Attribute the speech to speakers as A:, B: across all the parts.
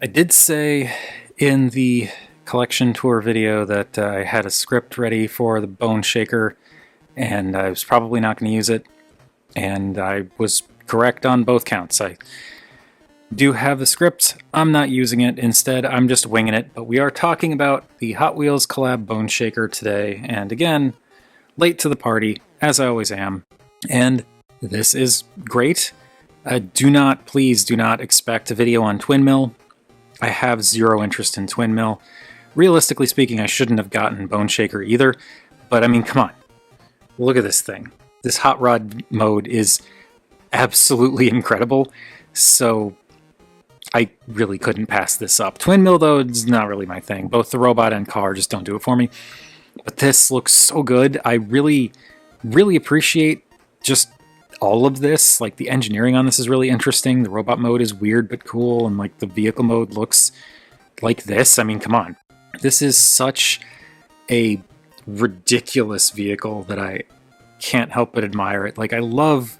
A: I did say in the collection tour video that I had a script ready for the Bone Shaker, and I was probably not going to use it, and I was correct on both counts. I do have the script, I'm not using it, instead I'm just winging it, but we are talking about the Hot Wheels collab Bone Shaker today, and again, late to the party, as I always am, and this is great. Please do not expect a video on Twin Mill. I have zero interest in Twin Mill. Realistically speaking, I shouldn't have gotten Bone Shaker either, but I mean, come on. Look at this thing. This hot rod mode is absolutely incredible, so I really couldn't pass this up. Twin Mill, though, is not really my thing. Both the robot and car just don't do it for me. But this looks so good. I really, really appreciate just all of this. Like, the engineering on this is really interesting. The robot mode is weird but cool, and like the vehicle mode looks like this. I mean, come on. This is such a ridiculous vehicle that I can't help but admire it. Like, I love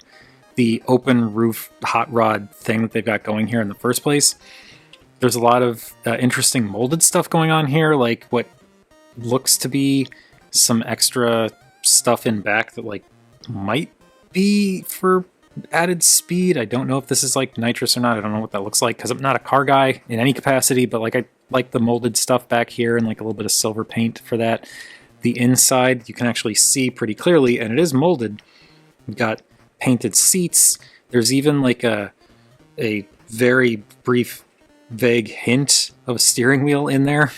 A: the open roof hot rod thing that they've got going here in the first place. There's a lot of interesting molded stuff going on here, like what looks to be some extra stuff in back that like might be for added speed. I don't know if this is like nitrous or not. I don't know what that looks like because I'm not a car guy in any capacity, but like I like the molded stuff back here and like a little bit of silver paint for that. The inside you can actually see pretty clearly, and it is molded. We've got painted seats. There's even like a very brief, vague hint of a steering wheel in there.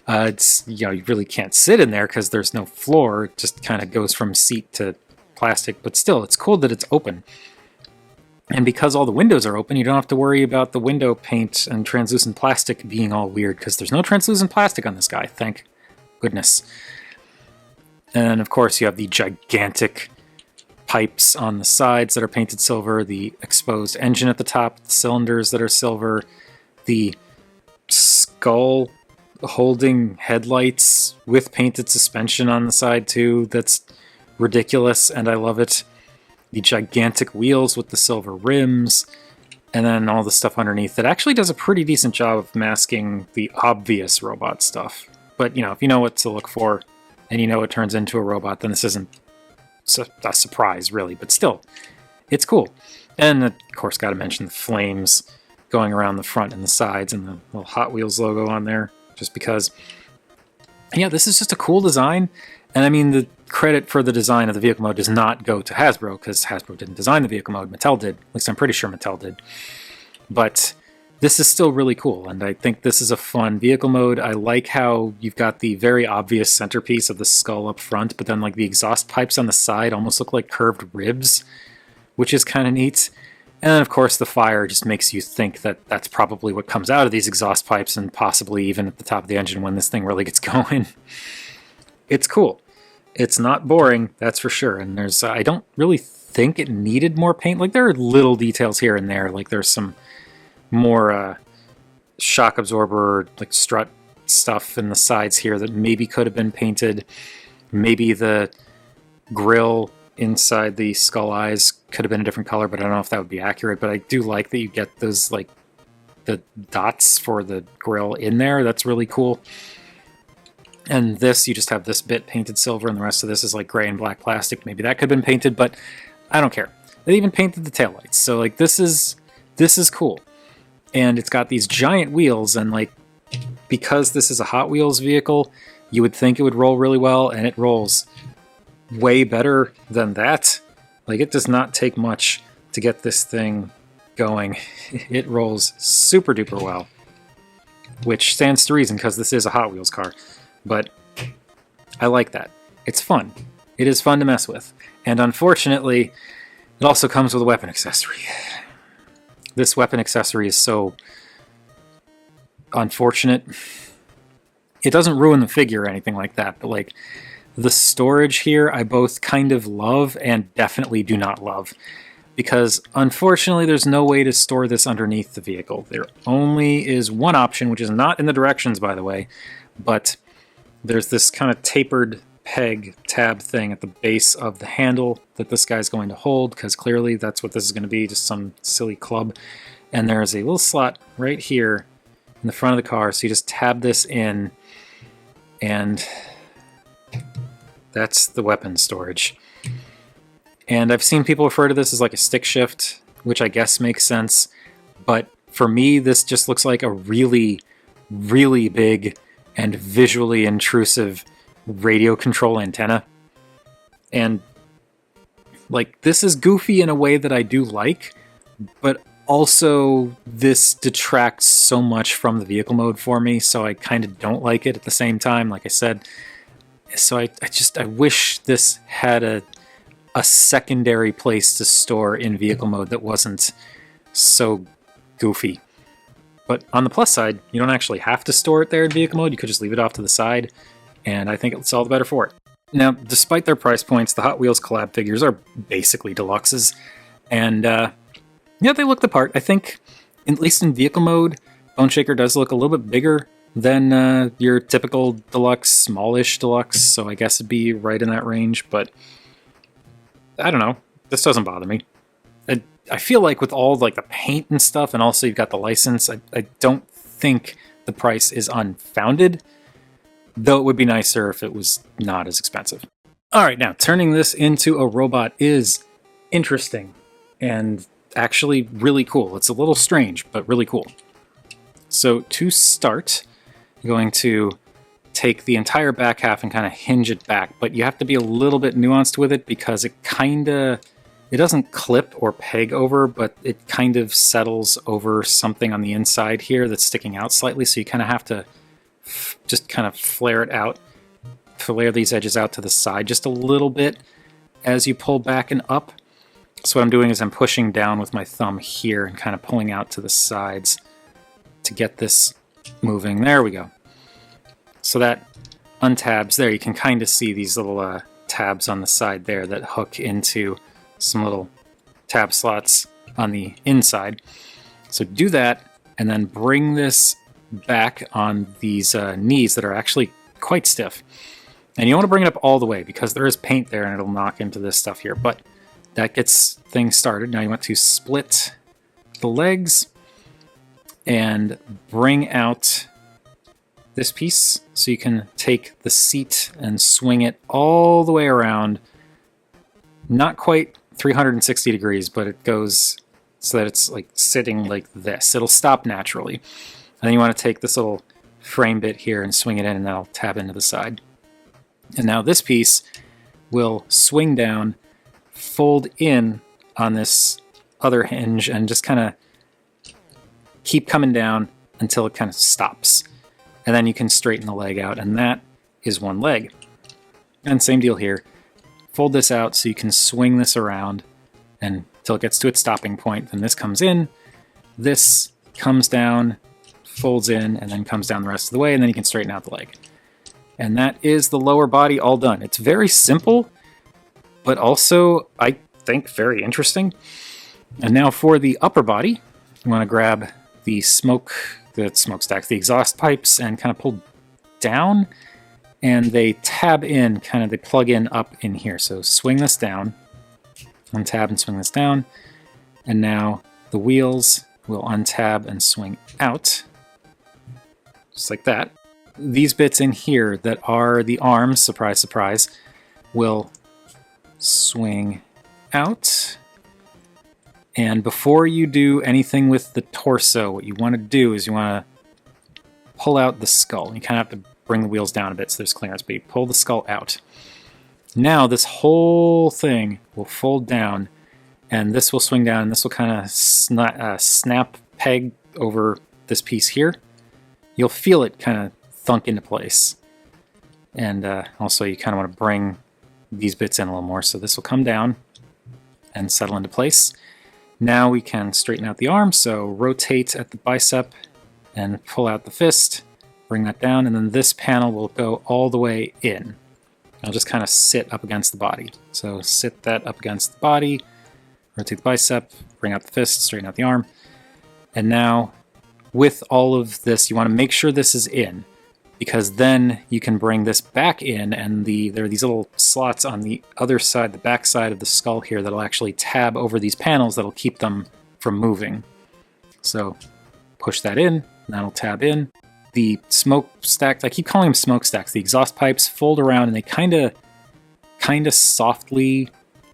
A: It's, you know, you really can't sit in there because there's no floor. It just kind of goes from seat to plastic, but still, it's cool that it's open. And because all the windows are open, you don't have to worry about the window paint and translucent plastic being all weird, because there's no translucent plastic on this guy, thank goodness. And of course, you have the gigantic pipes on the sides that are painted silver, the exposed engine at the top, the cylinders that are silver, the skull holding headlights with painted suspension on the side too. That's ridiculous, and I love it. The gigantic wheels with the silver rims, and then all the stuff underneath that actually does a pretty decent job of masking the obvious robot stuff. But, you know, if you know what to look for, and you know it turns into a robot, then this isn't a surprise, really. But still, it's cool. And, of course, got to mention the flames going around the front and the sides, and the little Hot Wheels logo on there, just because. Yeah, this is just a cool design. And I mean, the credit for the design of the vehicle mode does not go to Hasbro, because Hasbro didn't design the vehicle mode. Mattel did. At least I'm pretty sure Mattel did. But this is still really cool, and I think this is a fun vehicle mode. I like how you've got the very obvious centerpiece of the skull up front, but then like the exhaust pipes on the side almost look like curved ribs, which is kind of neat. And then, of course, the fire just makes you think that that's probably what comes out of these exhaust pipes, and possibly even at the top of the engine when this thing really gets going. It's cool. It's not boring, that's for sure. And there's, I don't really think it needed more paint. Like, there are little details here and there. Like, there's some more shock absorber, like strut stuff in the sides here that maybe could have been painted. Maybe the grill inside the skull eyes could have been a different color, but I don't know if that would be accurate. But I do like that you get those, like, the dots for the grill in there. That's really cool. And this, you just have this bit painted silver, and the rest of this is like gray and black plastic. Maybe that could have been painted, but I don't care. They even painted the taillights, so like this is cool. And it's got these giant wheels, and like, because this is a Hot Wheels vehicle, you would think it would roll really well, and it rolls way better than that. Like, it does not take much to get this thing going. It rolls super duper well, which stands to reason because this is a Hot Wheels car. But I like that. It's fun. It is fun to mess with. And unfortunately, it also comes with a weapon accessory. This weapon accessory is so unfortunate. It doesn't ruin the figure or anything like that, but like, the storage here I both kind of love and definitely do not love. Because unfortunately there's no way to store this underneath the vehicle. There only is one option, which is not in the directions, by the way, but there's this kind of tapered peg tab thing at the base of the handle that this guy's going to hold, because clearly that's what this is going to be, just some silly club. And there's a little slot right here in the front of the car, so you just tab this in, and that's the weapon storage. And I've seen people refer to this as like a stick shift, which I guess makes sense, but for me, this just looks like a really, really big and visually intrusive radio control antenna. And like, this is goofy in a way that I do like, but also this detracts so much from the vehicle mode for me, so I kind of don't like it at the same time, like I said. So I wish this had a secondary place to store in vehicle mode that wasn't so goofy. But on the plus side, you don't actually have to store it there in vehicle mode. You could just leave it off to the side, and I think it's all the better for it. Now, despite their price points, the Hot Wheels collab figures are basically deluxes, and yeah, they look the part. I think, at least in vehicle mode, Bone Shaker does look a little bit bigger than your typical deluxe, smallish deluxe, so I guess it'd be right in that range, but I don't know. This doesn't bother me. I feel like with all like the paint and stuff, and also you've got the license, I don't think the price is unfounded, though it would be nicer if it was not as expensive. All right, now turning this into a robot is interesting and actually really cool. It's a little strange, but really cool. So to start, you're going to take the entire back half and kind of hinge it back, but you have to be a little bit nuanced with it because it doesn't clip or peg over, but it kind of settles over something on the inside here that's sticking out slightly, so you kind of have to just kind of flare it out, flare these edges out to the side just a little bit as you pull back and up. So what I'm doing is I'm pushing down with my thumb here and kind of pulling out to the sides to get this moving. There we go. So that untabs there. You can kind of see these little tabs on the side there that hook into some little tab slots on the inside. So do that, and then bring this back on these knees that are actually quite stiff. And you want to bring it up all the way because there is paint there and it'll knock into this stuff here, but that gets things started. Now you want to split the legs and bring out this piece so you can take the seat and swing it all the way around. Not quite 360 degrees, but it goes so that it's like sitting like this. It'll stop naturally. And then you want to take this little frame bit here and swing it in, and that'll tab into the side. And now this piece will swing down, fold in on this other hinge, and just kind of keep coming down until it kind of stops. And then you can straighten the leg out, and that is one leg. And same deal here. Fold this out so you can swing this around until it gets to its stopping point. Then this comes in, this comes down, folds in, and then comes down the rest of the way, and then you can straighten out the leg. And that is the lower body all done. It's very simple, but also, I think, very interesting. And now for the upper body, you want to grab the smokestacks, the exhaust pipes, and kind of pull down, and they tab in, they plug in up in here. So swing this down, untab and swing this down, and now the wheels will untab and swing out, just like that. These bits in here that are the arms, surprise, surprise, will swing out. And before you do anything with the torso, what you want to do is you want to pull out the skull. You kind of have to bring the wheels down a bit so there's clearance, but you pull the skull out. Now this whole thing will fold down, and this will swing down, and this will kind of snap peg over this piece here. You'll feel it kind of thunk into place. And also you kind of want to bring these bits in a little more, so this will come down and settle into place. Now we can straighten out the arm, so rotate at the bicep and pull out the fist, bring that down, and then this panel will go all the way in. It'll just kind of sit up against the body. So sit that up against the body, rotate the bicep, bring out the fist, straighten out the arm. And now with all of this, you want to make sure this is in, because then you can bring this back in, and there are these little slots on the other side, the back side of the skull here, that'll actually tab over these panels that'll keep them from moving. So push that in, and that'll tab in. The smokestacks, I keep calling them smokestacks, the exhaust pipes fold around and they kind of softly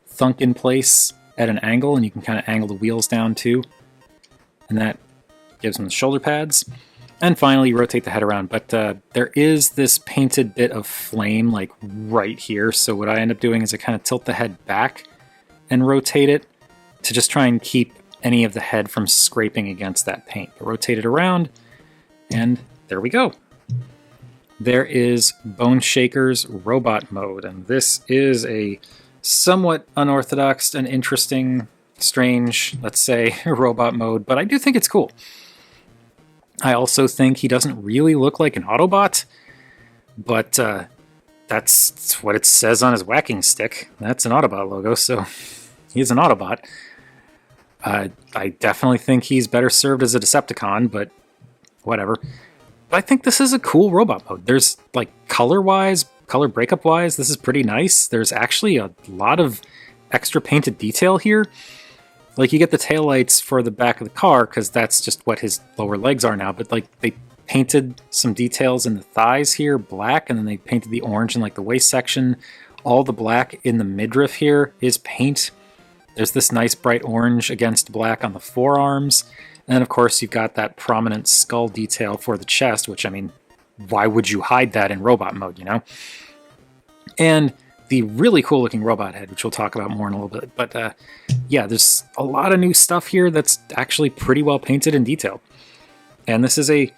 A: thunk in place at an angle, and you can kind of angle the wheels down too. And that gives them the shoulder pads. And finally, you rotate the head around. But there is this painted bit of flame like right here. So what I end up doing is I kind of tilt the head back and rotate it to just try and keep any of the head from scraping against that paint. But rotate it around, and there we go. There is Bone Shaker's robot mode. And this is a somewhat unorthodox and interesting, strange, let's say, robot mode. But I do think it's cool. I also think he doesn't really look like an Autobot, but that's what it says on his whacking stick. That's an Autobot logo, so he's an Autobot. I definitely think he's better served as a Decepticon, but whatever. But I think this is a cool robot mode. There's, like, color-wise, color breakup-wise, this is pretty nice. There's actually a lot of extra painted detail here. Like, you get the taillights for the back of the car, because that's just what his lower legs are now, but, like, they painted some details in the thighs here, black, and then they painted the orange in, like, the waist section. All the black in the midriff here is paint. There's this nice bright orange against black on the forearms. And then, of course, you've got that prominent skull detail for the chest, which, I mean, why would you hide that in robot mode, you know? And the really cool looking robot head, which we'll talk about more in a little bit. But yeah, there's a lot of new stuff here that's actually pretty well painted and detailed. And this is a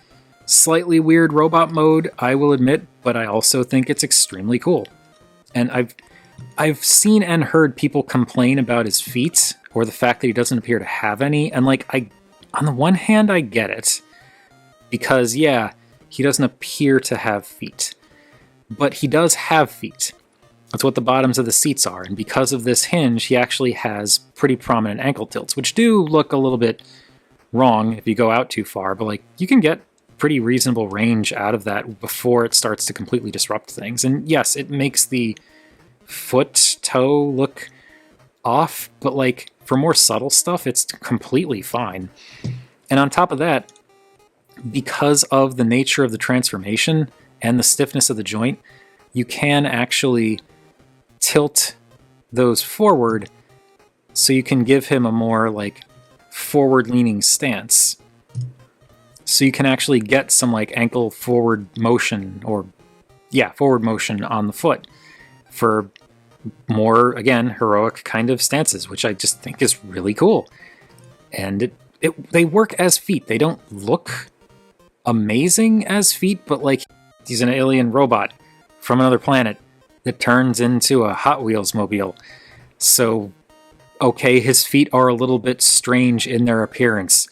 A: slightly weird robot mode, I will admit, but I also think it's extremely cool. And I've seen and heard people complain about his feet or the fact that he doesn't appear to have any. And like, on the one hand, I get it, because yeah, he doesn't appear to have feet, but he does have feet. That's what the bottoms of the seats are, and because of this hinge, he actually has pretty prominent ankle tilts, which do look a little bit wrong if you go out too far, but like, you can get pretty reasonable range out of that before it starts to completely disrupt things. And yes, it makes the foot-toe look off, but like, for more subtle stuff, it's completely fine. And on top of that, because of the nature of the transformation and the stiffness of the joint, you can actually tilt those forward so you can give him a more like forward-leaning stance. So you can actually get some like ankle forward motion, or yeah, forward motion on the foot for more, again, heroic kind of stances, which I just think is really cool. And they work as feet. They don't look amazing as feet, but like, he's an alien robot from another planet that turns into a Hot Wheels mobile. So, okay, his feet are a little bit strange in their appearance.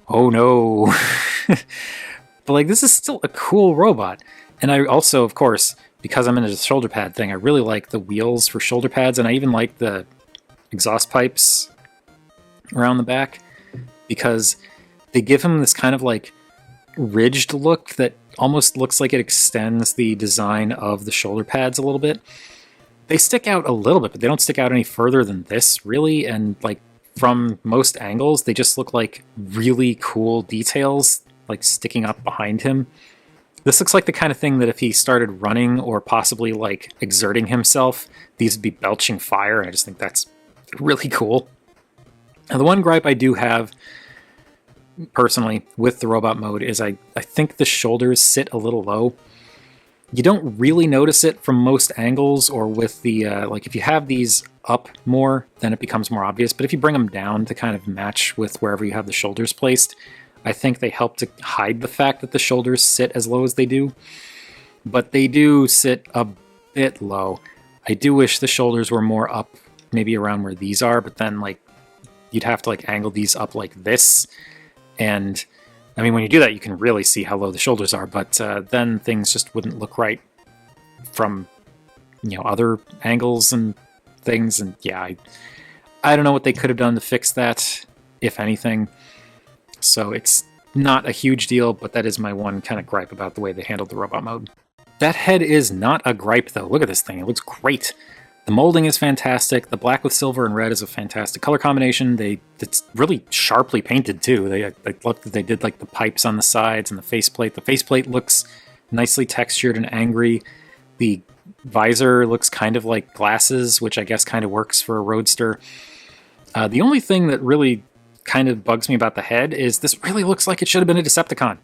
A: Oh no. But like, this is still a cool robot. And I also, of course, because I'm into the shoulder pad thing, I really like the wheels for shoulder pads, and I even like the exhaust pipes around the back, because they give him this kind of like ridged look that almost looks like it extends the design of the shoulder pads a little bit. They stick out a little bit, but they don't stick out any further than this, really, and like, from most angles, they just look like really cool details, like sticking up behind him. This looks like the kind of thing that if he started running or possibly like exerting himself, these would be belching fire, and I just think that's really cool. Now, the one gripe I do have, personally, with the robot mode is I think the shoulders sit a little low. You don't really notice it from most angles, or with the, like if you have these up more, then it becomes more obvious, but if you bring them down to kind of match with wherever you have the shoulders placed, I think they help to hide the fact that the shoulders sit as low as they do. But they do sit a bit low. I do wish the shoulders were more up, maybe around where these are, but then like, you'd have to like angle these up like this. And I mean, when you do that, you can really see how low the shoulders are, but then things just wouldn't look right from, you know, other angles and things. And yeah, I don't know what they could have done to fix that, if anything. So it's not a huge deal, but that is my one kind of gripe about the way they handled the robot mode. That head is not a gripe, though. Look at this thing. It looks great. The molding is fantastic. The black with silver and red is a fantastic color combination. It's really sharply painted too. I love that they did like the pipes on the sides and the faceplate. The faceplate looks nicely textured and angry. The visor looks kind of like glasses, which I guess kind of works for a Roadster. The only thing that really kind of bugs me about the head is this really looks like it should have been a Decepticon.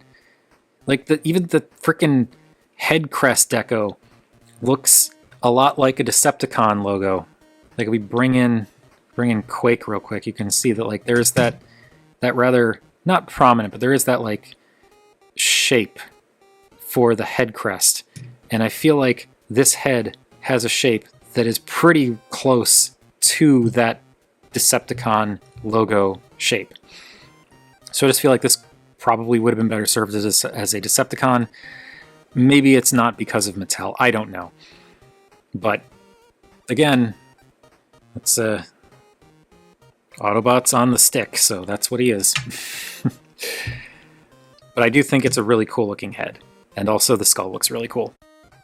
A: Like even the freaking head crest deco looks a lot like a Decepticon logo. Like if we bring in Quake real quick, you can see that like there's that rather not prominent, but there is that like shape for the head crest. And I feel like this head has a shape that is pretty close to that Decepticon logo shape. So I just feel like this probably would have been better served as a Decepticon. Maybe it's not because of Mattel. I don't know. But again, it's Autobots on the stick, so that's what he is. But I do think it's a really cool looking head, and also the skull looks really cool.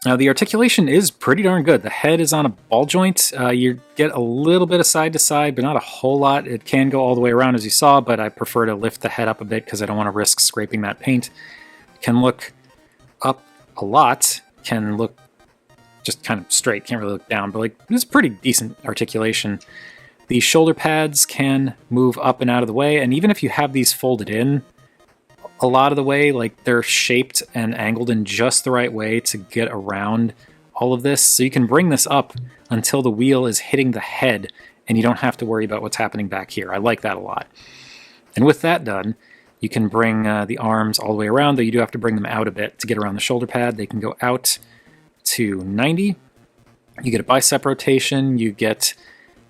A: Now the articulation is pretty darn good. The head is on a ball joint. You get a little bit of side to side, but not a whole lot. It can go all the way around as you saw, but I prefer to lift the head up a bit because I don't want to risk scraping that paint. It can look up a lot, can look just kind of straight, can't really look down, but like it's pretty decent articulation. The shoulder pads can move up and out of the way, and even if you have these folded in a lot of the way, like they're shaped and angled in just the right way to get around all of this. So you can bring this up until the wheel is hitting the head and you don't have to worry about what's happening back here. I like that a lot. And with that done, you can bring the arms all the way around, though you do have to bring them out a bit to get around the shoulder pad. They can go out to 90. You get a bicep rotation. You get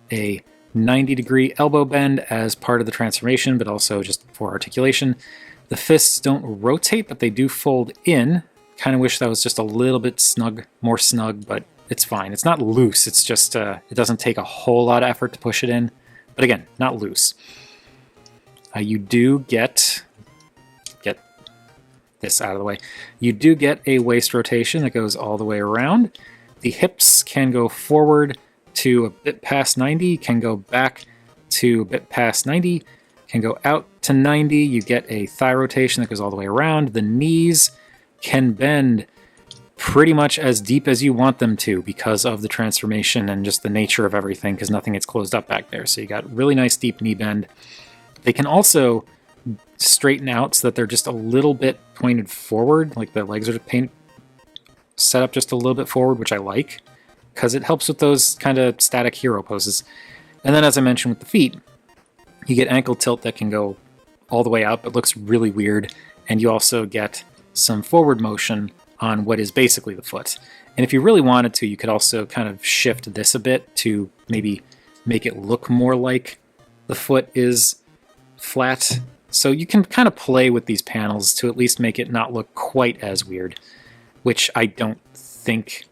A: a 90-degree elbow bend as part of the transformation, but also just for articulation. The fists don't rotate, but they do fold in. Kind of wish that was just a little bit more snug, but it's fine. It's not loose. It's just, it doesn't take a whole lot of effort to push it in. But again, not loose. You do get this out of the way. You do get a waist rotation that goes all the way around. The hips can go forward to a bit past 90, can go back to a bit past 90, can go out to 90. You get a thigh rotation that goes all the way around. The knees can bend pretty much as deep as you want them to because of the transformation and just the nature of everything, because nothing gets closed up back there. So you got really nice deep knee bend. They can also straighten out so that they're just a little bit pointed forward, like the legs are set up just a little bit forward, which I like because it helps with those kind of static hero poses. And then, as I mentioned with the feet, you get ankle tilt that can go all the way up. It looks really weird. And you also get some forward motion on what is basically the foot. And if you really wanted to, you could also kind of shift this a bit to maybe make it look more like the foot is flat. So you can kind of play with these panels to at least make it not look quite as weird, which I don't think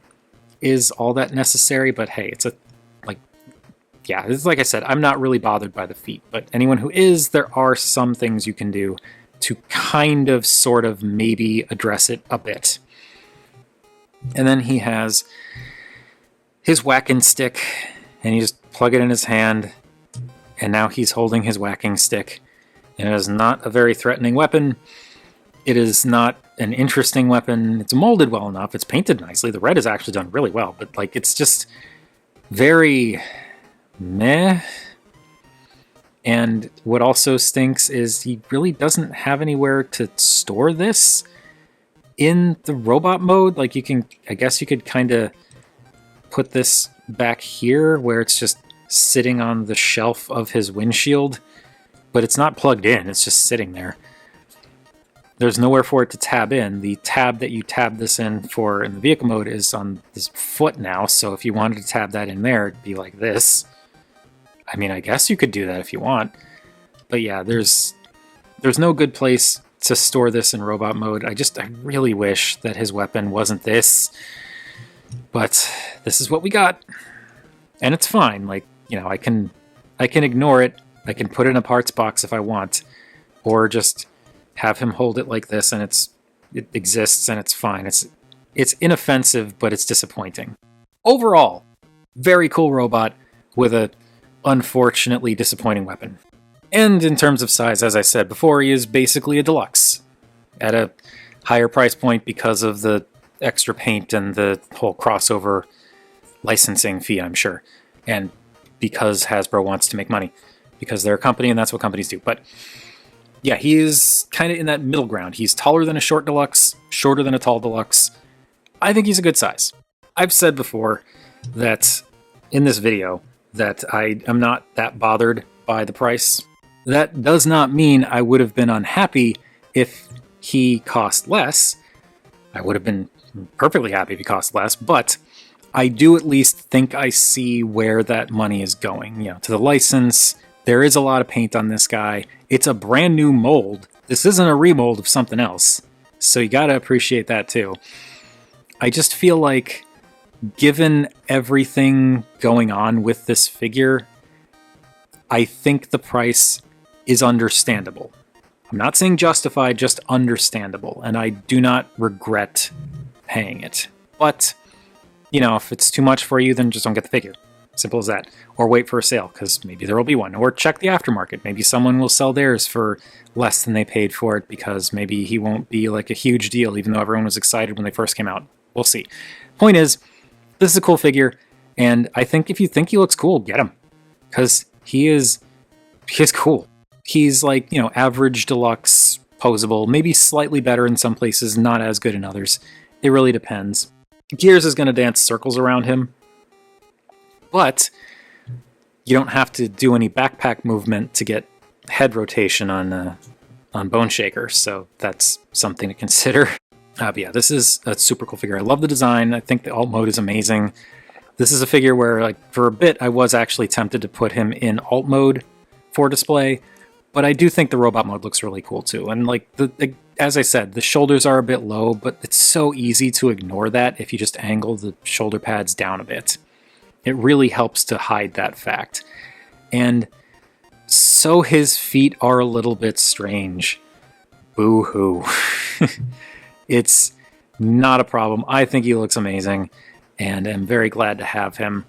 A: is all that necessary, but hey, it's like I said, I'm not really bothered by the feet, but anyone who is, there are some things you can do to kind of sort of maybe address it a bit. And then he has his whacking stick, and you just plug it in his hand, and now he's holding his whacking stick. And it is not a very threatening weapon. It is not an interesting weapon. It's molded well enough. It's painted nicely. The red is actually done really well, but like it's just very meh. And what also stinks is he really doesn't have anywhere to store this in the robot mode. Like I guess you could kind of put this back here where it's just sitting on the shelf of his windshield, but it's not plugged in. It's just sitting there. There's nowhere for it to tab in. The tab that you tab this in for in the vehicle mode is on this foot now, so if you wanted to tab that in there, it'd be like this. I mean, I guess you could do that if you want. But yeah, there's no good place to store this in robot mode. I really wish that his weapon wasn't this. But this is what we got. And it's fine. Like, you know, I can ignore it. I can put it in a parts box if I want. Or just have him hold it like this and it exists and it's fine. It's inoffensive, but it's disappointing. Overall, Very cool robot with a unfortunately disappointing weapon. And in terms of size, as I said before, he is basically a deluxe at a higher price point because of the extra paint and the whole crossover licensing fee, I'm sure. And because Hasbro wants to make money. Because they're a company and that's what companies do. But yeah, he is kind of in that middle ground. He's taller than a short deluxe, shorter than a tall deluxe. I think he's a good size. I've said before that in this video that I am not that bothered by the price. That does not mean I would have been unhappy if he cost less. I would have been perfectly happy if he cost less, but I do at least think I see where that money is going. You know, to the license, there is a lot of paint on this guy. It's a brand new mold. This isn't a remold of something else. So you gotta appreciate that too. I just feel like, given everything going on with this figure, I think the price is understandable. I'm not saying justified, just understandable, and I do not regret paying it. But, you know, if it's too much for you, then just don't get the figure. Simple as that. Or wait for a sale, because maybe there will be one. Or check the aftermarket. Maybe someone will sell theirs for less than they paid for it, because maybe he won't be like a huge deal, even though everyone was excited when they first came out. We'll see. Point is, this is a cool figure, and I think if you think he looks cool, get him. Because he is cool. He's like, you know, average deluxe, posable, maybe slightly better in some places, not as good in others. It really depends. Gears is going to dance circles around him, but you don't have to do any backpack movement to get head rotation on Bone Shaker, so that's something to consider. But yeah, this is a super cool figure. I love the design. I think the alt mode is amazing. This is a figure where, like, for a bit, I was actually tempted to put him in alt mode for display, but I do think the robot mode looks really cool too. And like, as I said, the shoulders are a bit low, but it's so easy to ignore that if you just angle the shoulder pads down a bit. It really helps to hide that fact. And so his feet are a little bit strange. Boo-hoo. It's not a problem. I think he looks amazing, and I'm very glad to have him.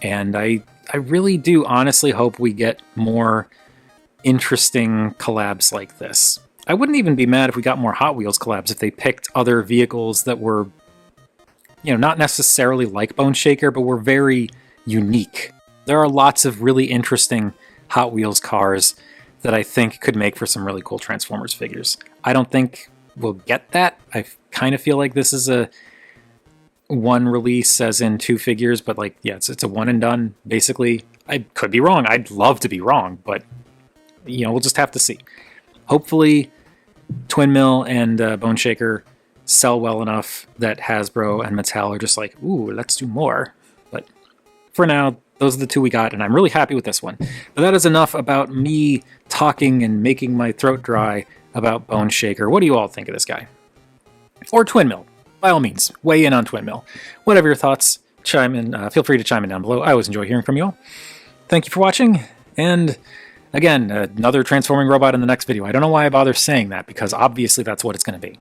A: And I really do honestly hope we get more interesting collabs like this. I wouldn't even be mad if we got more Hot Wheels collabs, if they picked other vehicles that were, you know, not necessarily like Bone Shaker, but were very unique. There are lots of really interesting Hot Wheels cars that I think could make for some really cool Transformers figures. I don't think we'll get that. I kind of feel like this is a one release as in two figures, but like, yeah, it's a one and done, basically. I could be wrong. I'd love to be wrong, but, you know, we'll just have to see. Hopefully, Twin Mill and Bone Shaker sell well enough that Hasbro and Mattel are just like, ooh, let's do more. But for now, those are the two we got, and I'm really happy with this one. But that is enough about me talking and making my throat dry about Bone Shaker. What do you all think of this guy? Or Twin Mill? By all means, weigh in on Twin Mill. Whatever your thoughts, chime in. Feel free to chime in down below. I always enjoy hearing from you all. Thank you for watching, and again, another transforming robot in the next video. I don't know why I bother saying that, because obviously that's what it's going to be.